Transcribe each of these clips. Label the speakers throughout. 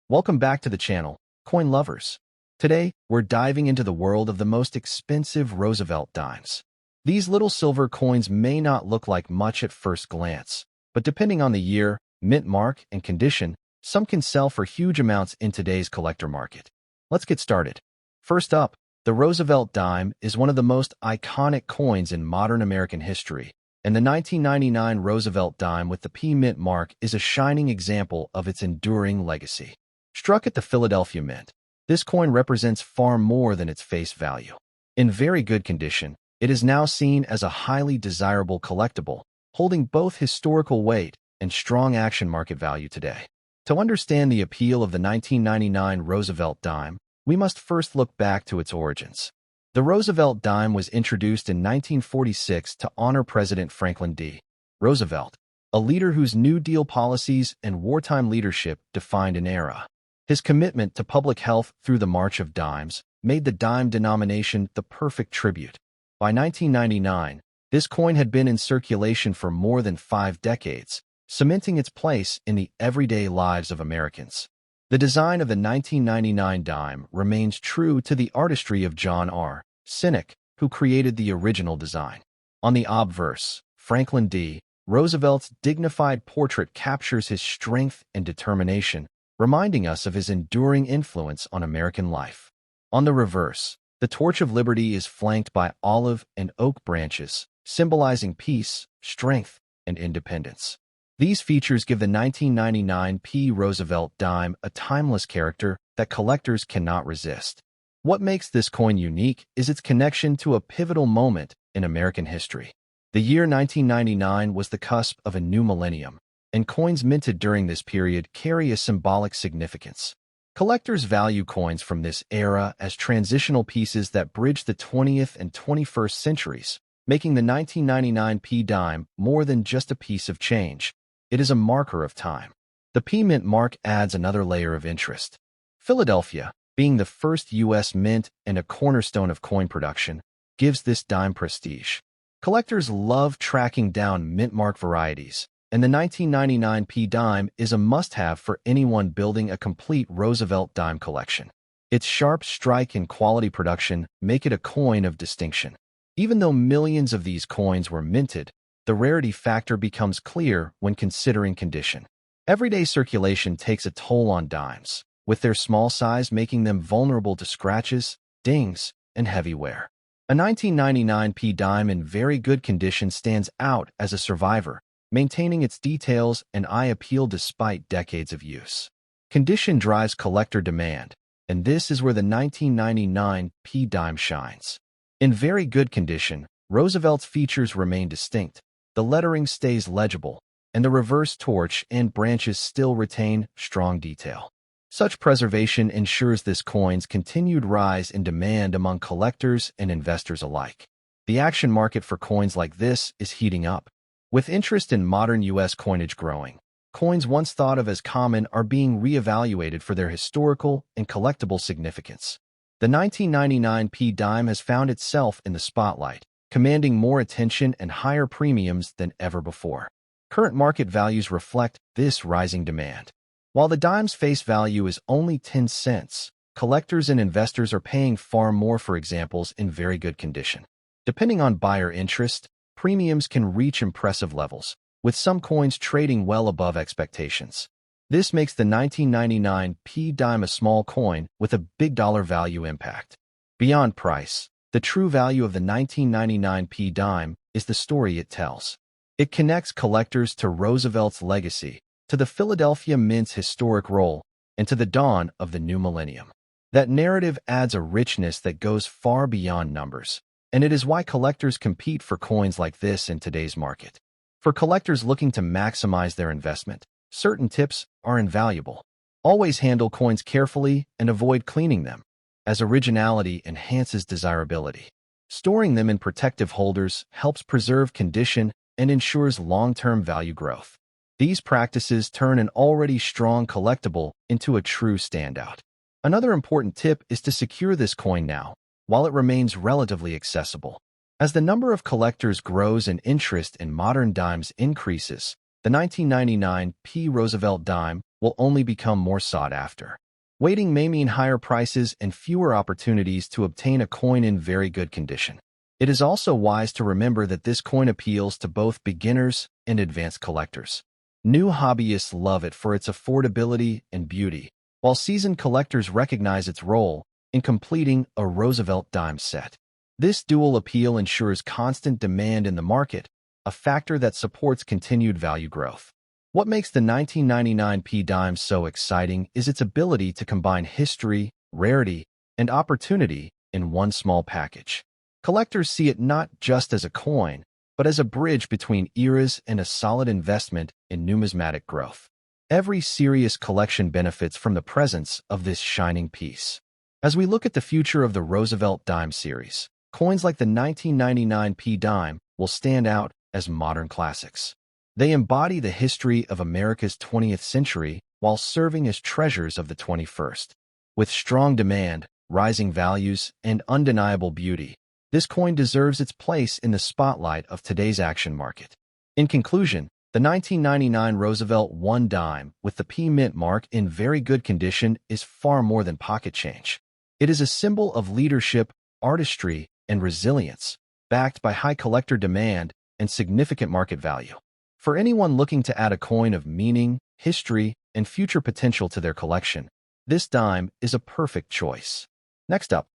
Speaker 1: Welcome back to the channel, coin lovers. Today, we're diving into the world of the most expensive Roosevelt dimes. These little silver coins may not look like much at first glance, but depending on the year, mint mark, and condition, some can sell for huge amounts in today's collector market. Let's get started. First up, the Roosevelt dime is one of the most iconic coins in modern American history, and the 1999 Roosevelt dime with the P mint mark is a shining example of its enduring legacy. Struck at the Philadelphia Mint, this coin represents far more than its face value. In very good condition, it is now seen as a highly desirable collectible, holding both historical weight and strong action market value today. To understand the appeal of the 1999 Roosevelt dime, we must first look back to its origins. The Roosevelt dime was introduced in 1946 to honor President Franklin D. Roosevelt, a leader whose New Deal policies and wartime leadership defined an era. His commitment to public health through the March of Dimes made the dime denomination the perfect tribute. By 1999, this coin had been in circulation for more than 5 decades, cementing its place in the everyday lives of Americans. The design of the 1999 dime remains true to the artistry of John R. Sinek, who created the original design. On the obverse, Franklin D. Roosevelt's dignified portrait captures his strength and determination, reminding us of his enduring influence on American life. On the reverse, the Torch of Liberty is flanked by olive and oak branches, symbolizing peace, strength, and independence. These features give the 1999 P. Roosevelt dime a timeless character that collectors cannot resist. What makes this coin unique is its connection to a pivotal moment in American history. The year 1999 was the cusp of a new millennium, and coins minted during this period carry a symbolic significance. Collectors value coins from this era as transitional pieces that bridge the 20th and 21st centuries, making the 1999 P dime more than just a piece of change. It is a marker of time. The P mint mark adds another layer of interest. Philadelphia, being the first U.S. mint and a cornerstone of coin production, gives this dime prestige. Collectors love tracking down mint mark varieties, and the 1999 P dime is a must-have for anyone building a complete Roosevelt dime collection. Its sharp strike and quality production make it a coin of distinction. Even though millions of these coins were minted, the rarity factor becomes clear when considering condition. Everyday circulation takes a toll on dimes, with their small size making them vulnerable to scratches, dings, and heavy wear. A 1999 P dime in very good condition stands out as a survivor, maintaining its details and eye appeal despite decades of use. Condition drives collector demand, and this is where the 1999 P dime shines. In very good condition, Roosevelt's features remain distinct, the lettering stays legible, and the reverse torch and branches still retain strong detail. Such preservation ensures this coin's continued rise in demand among collectors and investors alike. The action market for coins like this is heating up. With interest in modern U.S. coinage growing, coins once thought of as common are being reevaluated for their historical and collectible significance. The 1999 P dime has found itself in the spotlight, commanding more attention and higher premiums than ever before. Current market values reflect this rising demand. While the dime's face value is only 10 cents, collectors and investors are paying far more for examples in very good condition. Depending on buyer interest, premiums can reach impressive levels, with some coins trading well above expectations. This makes the 1999 P dime a small coin with a big dollar value impact. Beyond price, the true value of the 1999 P dime is the story it tells. It connects collectors to Roosevelt's legacy, to the Philadelphia Mint's historic role, and to the dawn of the new millennium. That narrative adds a richness that goes far beyond numbers, and it is why collectors compete for coins like this in today's market. For collectors looking to maximize their investment, certain tips are invaluable. Always handle coins carefully and avoid cleaning them, as originality enhances desirability. Storing them in protective holders helps preserve condition and ensures long-term value growth. These practices turn an already strong collectible into a true standout. Another important tip is to secure this coin now, while it remains relatively accessible. As the number of collectors grows and interest in modern dimes increases, the 1999 P. Roosevelt dime will only become more sought after. Waiting may mean higher prices and fewer opportunities to obtain a coin in very good condition. It is also wise to remember that this coin appeals to both beginners and advanced collectors. New hobbyists love it for its affordability and beauty, while seasoned collectors recognize its role in completing a Roosevelt dime set. This dual appeal ensures constant demand in the market, a factor that supports continued value growth. What makes the 1999 P dime so exciting is its ability to combine history, rarity, and opportunity in one small package. Collectors see it not just as a coin, but as a bridge between eras and a solid investment in numismatic growth. Every serious collection benefits from the presence of this shining piece. As we look at the future of the Roosevelt dime series, coins like the 1999 P dime will stand out as modern classics. They embody the history of America's 20th century while serving as treasures of the 21st. With strong demand, rising values, and undeniable beauty, this coin deserves its place in the spotlight of today's action market. In conclusion, the 1999 Roosevelt 1 dime with the P mint mark in very good condition is far more than pocket change. It is a symbol of leadership, artistry, and resilience, backed by high collector demand and significant market value. For anyone looking to add a coin of meaning, history, and future potential to their collection, this dime is a perfect choice. Next up,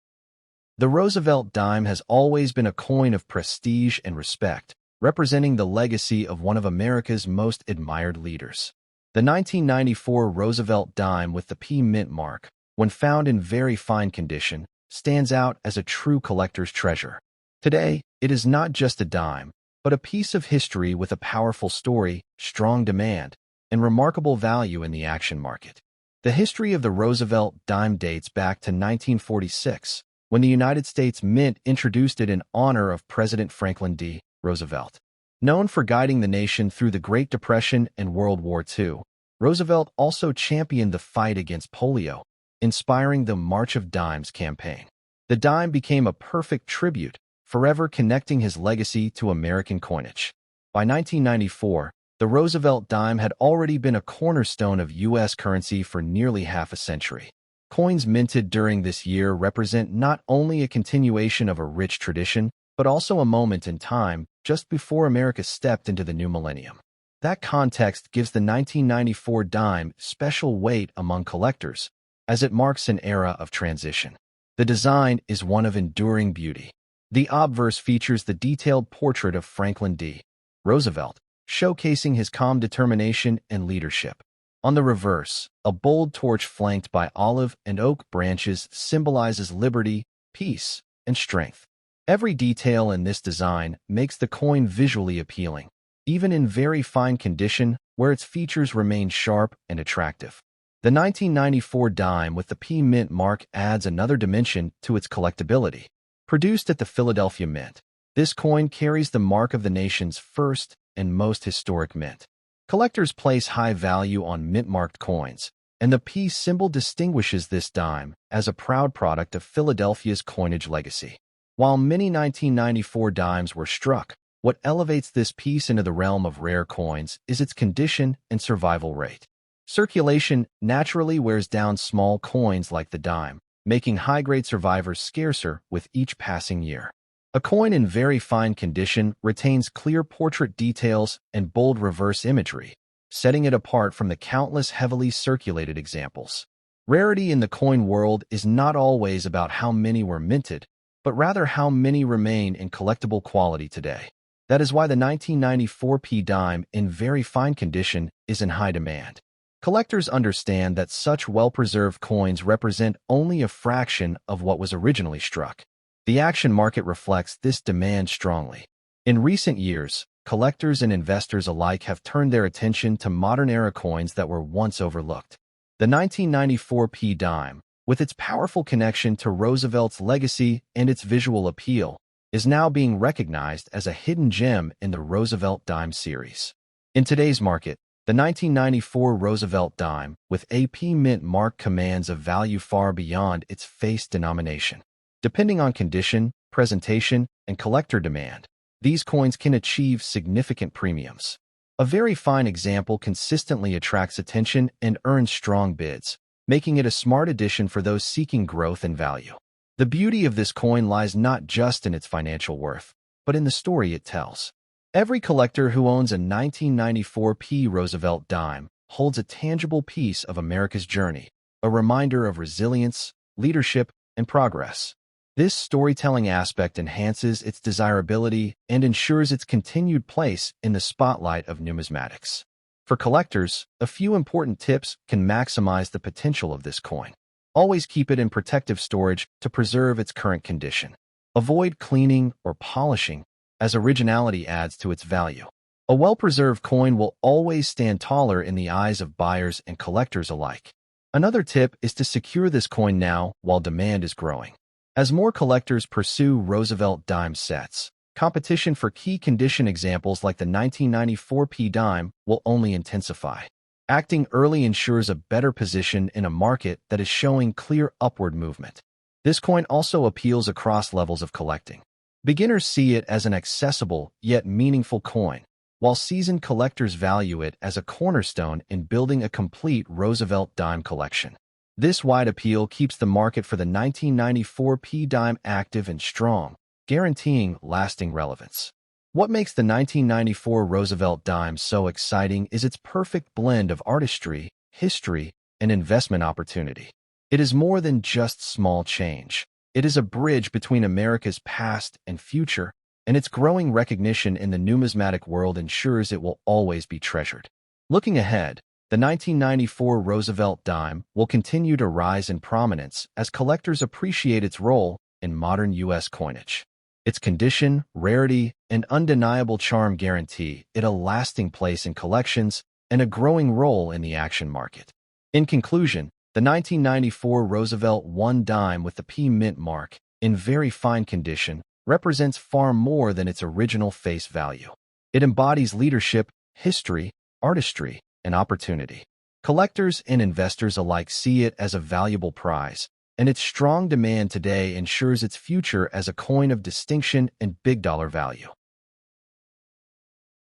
Speaker 1: the Roosevelt dime has always been a coin of prestige and respect, representing the legacy of one of America's most admired leaders. The 1994 Roosevelt dime with the P mint mark, when found in very fine condition, stands out as a true collector's treasure. Today, it is not just a dime, but a piece of history with a powerful story, strong demand, and remarkable value in the action market. The history of the Roosevelt dime dates back to 1946, when the United States Mint introduced it in honor of President Franklin D. Roosevelt. Known for guiding the nation through the Great Depression and World War II, Roosevelt also championed the fight against polio, inspiring the March of Dimes campaign. The dime became a perfect tribute, forever connecting his legacy to American coinage. By 1994, the Roosevelt dime had already been a cornerstone of U.S. currency for nearly half a century. Coins minted during this year represent not only a continuation of a rich tradition, but also a moment in time just before America stepped into the new millennium. That context gives the 1994 dime special weight among collectors, as it marks an era of transition. The design is one of enduring beauty. The obverse features the detailed portrait of Franklin D. Roosevelt, showcasing his calm determination and leadership. On the reverse, a bold torch flanked by olive and oak branches symbolizes liberty, peace, and strength. Every detail in this design makes the coin visually appealing, even in very fine condition where its features remain sharp and attractive. The 1994 dime with the P mint mark adds another dimension to its collectability. Produced at the Philadelphia Mint, this coin carries the mark of the nation's first and most historic mint. Collectors place high value on mint-marked coins, and the P symbol distinguishes this dime as a proud product of Philadelphia's coinage legacy. While many 1994 dimes were struck, what elevates this piece into the realm of rare coins is its condition and survival rate. Circulation naturally wears down small coins like the dime, making high-grade survivors scarcer with each passing year. A coin in very fine condition retains clear portrait details and bold reverse imagery, setting it apart from the countless heavily circulated examples. Rarity in the coin world is not always about how many were minted, but rather how many remain in collectible quality today. That is why the 1994 P dime in very fine condition is in high demand. Collectors understand that such well-preserved coins represent only a fraction of what was originally struck. The action market reflects this demand strongly. In recent years, collectors and investors alike have turned their attention to modern-era coins that were once overlooked. The 1994 P dime, with its powerful connection to Roosevelt's legacy and its visual appeal, is now being recognized as a hidden gem in the Roosevelt dime series. In today's market, the 1994 Roosevelt dime with a P mint mark commands a value far beyond its face denomination. Depending on condition, presentation, and collector demand, these coins can achieve significant premiums. A very fine example consistently attracts attention and earns strong bids, making it a smart addition for those seeking growth and value. The beauty of this coin lies not just in its financial worth, but in the story it tells. Every collector who owns a 1994 Roosevelt dime holds a tangible piece of America's journey, a reminder of resilience, leadership, and progress. This storytelling aspect enhances its desirability and ensures its continued place in the spotlight of numismatics. For collectors, a few important tips can maximize the potential of this coin. Always keep it in protective storage to preserve its current condition. Avoid cleaning or polishing, as originality adds to its value. A well-preserved coin will always stand taller in the eyes of buyers and collectors alike. Another tip is to secure this coin now while demand is growing. As more collectors pursue Roosevelt dime sets, competition for key condition examples like the 1994 dime will only intensify. Acting early ensures a better position in a market that is showing clear upward movement. This coin also appeals across levels of collecting. Beginners see it as an accessible yet meaningful coin, while seasoned collectors value it as a cornerstone in building a complete Roosevelt dime collection. This wide appeal keeps the market for the 1994 dime active and strong, guaranteeing lasting relevance. What makes the 1994 Roosevelt dime so exciting is its perfect blend of artistry, history, and investment opportunity. It is more than just small change. It is a bridge between America's past and future, and its growing recognition in the numismatic world ensures it will always be treasured. Looking ahead, the 1994 Roosevelt dime will continue to rise in prominence as collectors appreciate its role in modern U.S. coinage. Its condition, rarity, and undeniable charm guarantee it a lasting place in collections and a growing role in the action market. In conclusion, the 1994 Roosevelt dime with the P Mint mark, in very fine condition, represents far more than its original face value. It embodies leadership, history, artistry, and opportunity. Collectors and investors alike see it as a valuable prize, and its strong demand today ensures its future as a coin of distinction and big dollar value.